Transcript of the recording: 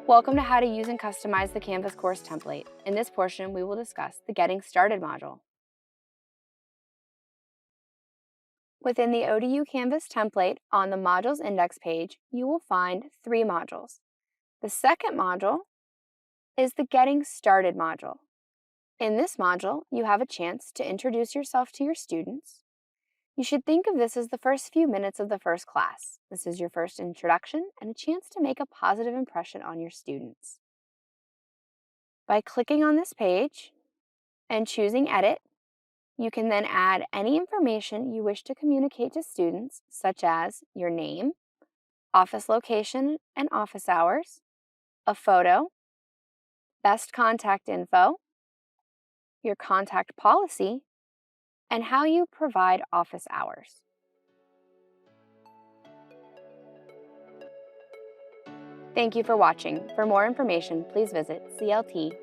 Welcome to how to use and customize the Canvas course template. In this portion, we will discuss the Getting Started module. Within the ODU Canvas template on the Modules Index page, you will find 3 modules. The second module is the Getting Started module. In this module, you have a chance to introduce yourself to your students. You should think of this as the first few minutes of the first class. This is your first introduction and a chance to make a positive impression on your students. By clicking on this page and choosing Edit, you can then add any information you wish to communicate to students, such as your name, office location and office hours, a photo, best contact info, your contact policy, and how you provide office hours. Thank you for watching. For more information, please visit clt.odu.edu.